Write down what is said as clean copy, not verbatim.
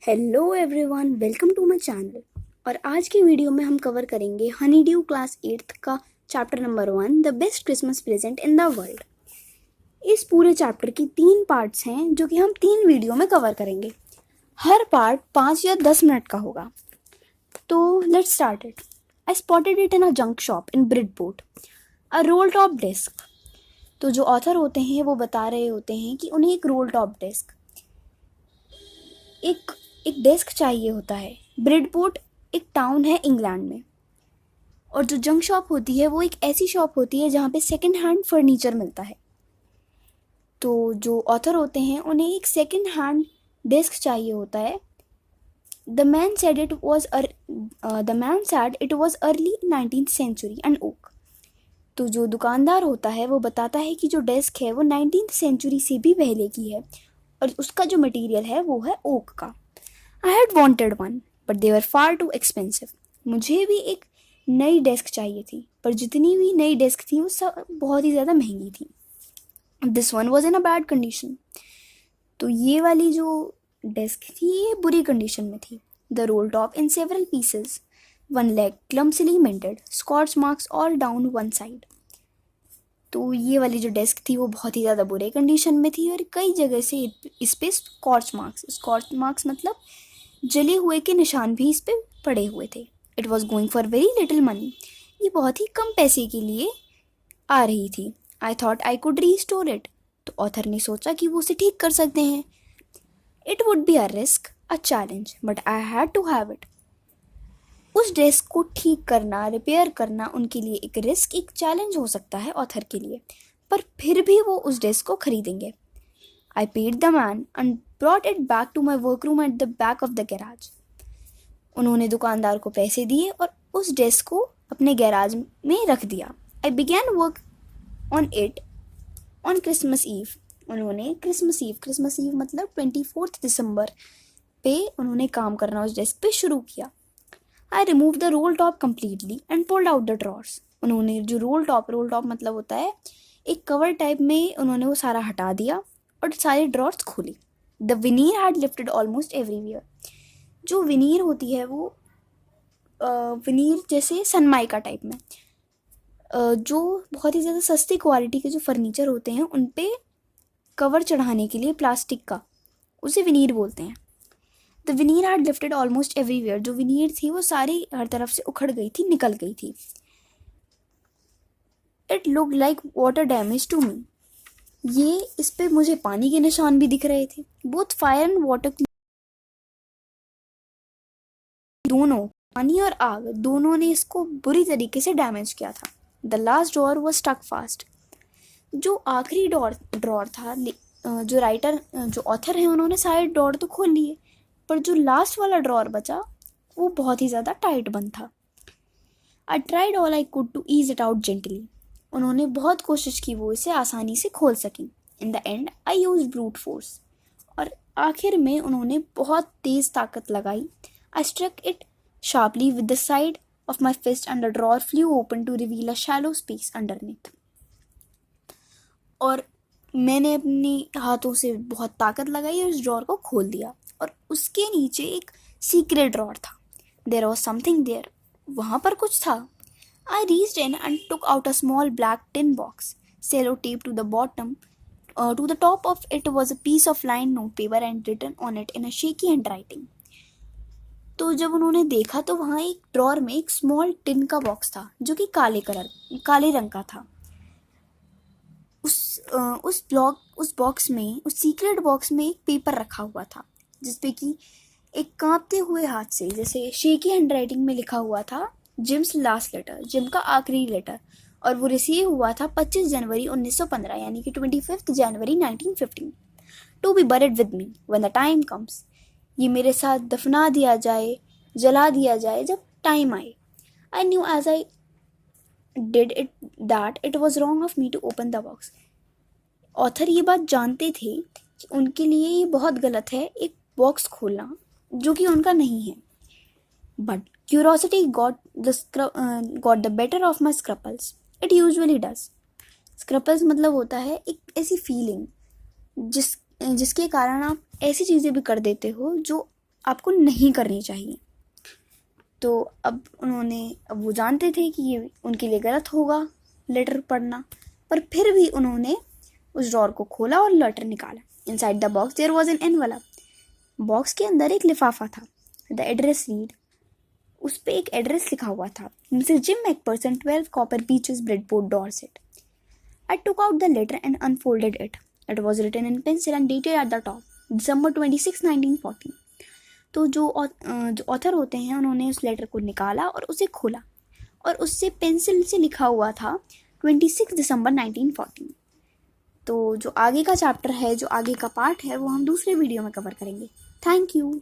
Hello everyone, welcome to my channel. और आज की वीडियो में हम कवर करेंगे हनी ड्यू क्लास 8th का chapter number 1, the best Christmas present in the world. इस पूरे चैप्टर की 3 पार्ट्स हैं जो कि हम 3 वीडियो में कवर करेंगे। हर पार्ट 5 या 10 मिनट का होगा। तो let's start it. I spotted it in a junk shop in Bridport, a role top desk. तो जो ऑथर होते हैं वो बता रहे होते हैं कि उन्हें एक रोल टॉप डेस्क, एक एक डेस्क चाहिए होता है। ब्रिडपोर्ट एक टाउन है इंग्लैंड में, और जो जंक शॉप होती है वो एक ऐसी शॉप होती है जहाँ पे सेकंड हैंड फर्नीचर मिलता है। तो जो ऑथर होते हैं उन्हें एक सेकंड हैंड डेस्क चाहिए होता है। The man said it was early 19th century and oak. तो जो दुकानदार होता है वो बताता है कि जो डेस्क है वो 19th सेंचुरी से भी पहले की है, और उसका जो मटेरियल है वो है ओक का। I had wanted one, but they were far too expensive. मुझे भी एक नई डेस्क चाहिए थी, पर जितनी भी नई डेस्क थी वो सब बहुत ही ज़्यादा महंगी थी। This one was in a bad condition. तो ये वाली जो डेस्क थी ये बुरी कंडीशन में थी। The roll top in several pieces, one leg clumsily mended, scorch marks all down one side. तो ये वाली जो डेस्क थी वो बहुत ही ज़्यादा बुरे कंडीशन में थी, और कई जगह से इस पे स्कॉच मार्क्स मतलब जले हुए के निशान भी इस पे पड़े हुए थे। It was going for very little money. ये बहुत ही कम पैसे के लिए आ रही थी। I thought I could restore it. तो ऑथर ने सोचा कि वो उसे ठीक कर सकते हैं। It would be a risk, a challenge, but I had to have it. उस डेस्क को ठीक करना, रिपेयर करना उनके लिए एक रिस्क, एक चैलेंज हो सकता है ऑथर के लिए, पर फिर भी वो उस डेस्क को खरीदेंगे। I paid the man and brought it back to my workroom at the back of the garage. उन्होंने दुकानदार को पैसे दिए और उस डेस्क को अपने गैराज में रख दिया। I began work on it on Christmas Eve. उन्होंने क्रिसमस ईव मतलब 24th दिसंबर पे उन्होंने काम करना उस डेस्क पे शुरू किया। I removed the roll top completely and pulled out the drawers. उन्होंने जो रोल टॉप मतलब होता है एक कवर टाइप में, उन्होंने वो सारा हटा दिया और सारे ड्रॉर्स खोली। The veneer had lifted almost everywhere. जो विनीर होती है वो विनीर जैसे सनमाइका टाइप में, जो बहुत ही ज़्यादा सस्ती क्वालिटी के जो फर्नीचर होते हैं उन पे कवर चढ़ाने के लिए प्लास्टिक का, उसे विनीर बोलते हैं। The veneer had lifted almost everywhere. जो विनीर थी वो सारी हर तरफ से उखड़ गई थी, निकल गई थी। It look like water damage to me. ये इस पे मुझे पानी के निशान भी दिख रहे थे। बोथ फायर एंड वाटर, दोनों पानी और आग दोनों ने इसको बुरी तरीके से डैमेज किया था। The last drawer was stuck fast. जो आखिरी ड्रॉर था, जो ऑथर है उन्होंने सारे ड्रॉर तो खोल लिए, पर जो लास्ट वाला ड्रॉर बचा वो बहुत ही ज़्यादा टाइट बंद था। I tried all I could to ease it out gently. उन्होंने बहुत कोशिश की वो इसे आसानी से खोल सकें। In the and I use brute force. और आखिर में उन्होंने बहुत तेज़ ताकत लगाई। I struck it sharply with the side of my fist and the drawer flew open to reveal a shallow space underneath. और मैंने अपने हाथों से बहुत ताकत लगाई और उस ड्रॉर को खोल दिया, और उसके नीचे एक सीक्रेट ड्रॉर था। There was something there. वहाँ पर कुछ था। I reached in and took out a small black tin box, sellotape to the bottom. To the top of it was a piece of lined notepaper and written on it in a shaky handwriting. तो जब उन्होंने देखा तो वहाँ एक drawer में एक small tin का बॉक्स था जो कि काले रंग का था। उस बॉक्स में, उस सीक्रेट बॉक्स में एक पेपर रखा हुआ था जिसपे कि एक कांपते हुए हाथ से, जैसे शेकी हैंडराइटिंग में लिखा हुआ था जिम्स लास्ट लेटर, जिम का आखिरी लेटर, और वो रिसीव हुआ था 25 जनवरी 1915 यानी कि 25 जनवरी 1915। To be buried with me when the time comes. ये मेरे साथ दफना दिया जाए, जला दिया जाए जब टाइम आए। I knew as I did it that it was wrong of me to open the box. Author ये बात जानते थे कि उनके लिए ये बहुत गलत है एक बॉक्स खोलना जो कि उनका नहीं है। But curiosity got the better of my scruples. It usually does. Scruples मतलब होता है एक ऐसी फीलिंग जिसके कारण आप ऐसी चीज़ें भी कर देते हो जो आपको नहीं करनी चाहिए। तो अब वो जानते थे कि ये उनके लिए गलत होगा लेटर पढ़ना, पर फिर भी उन्होंने उस ड्रॉर को खोला और लेटर निकाला। Inside the box there was an envelope. Box के अंदर एक लिफाफा था। द एड्रेस रीड, उस पे एक एड्रेस लिखा हुआ था, Mrs Jim McPherson, 12 Copper Beeches, Bridport, Dorset. I took out the letter and unfolded it. It was written in pencil and dated at the top, December 26, 1940. तो जो ऑथर होते हैं उन्होंने उस लेटर को निकाला और उसे खोला और उससे पेंसिल से लिखा हुआ था 26 दिसंबर 1940। तो जो आगे का चैप्टर है, जो आगे का पार्ट है, वो हम दूसरे वीडियो में कवर करेंगे। Thank you.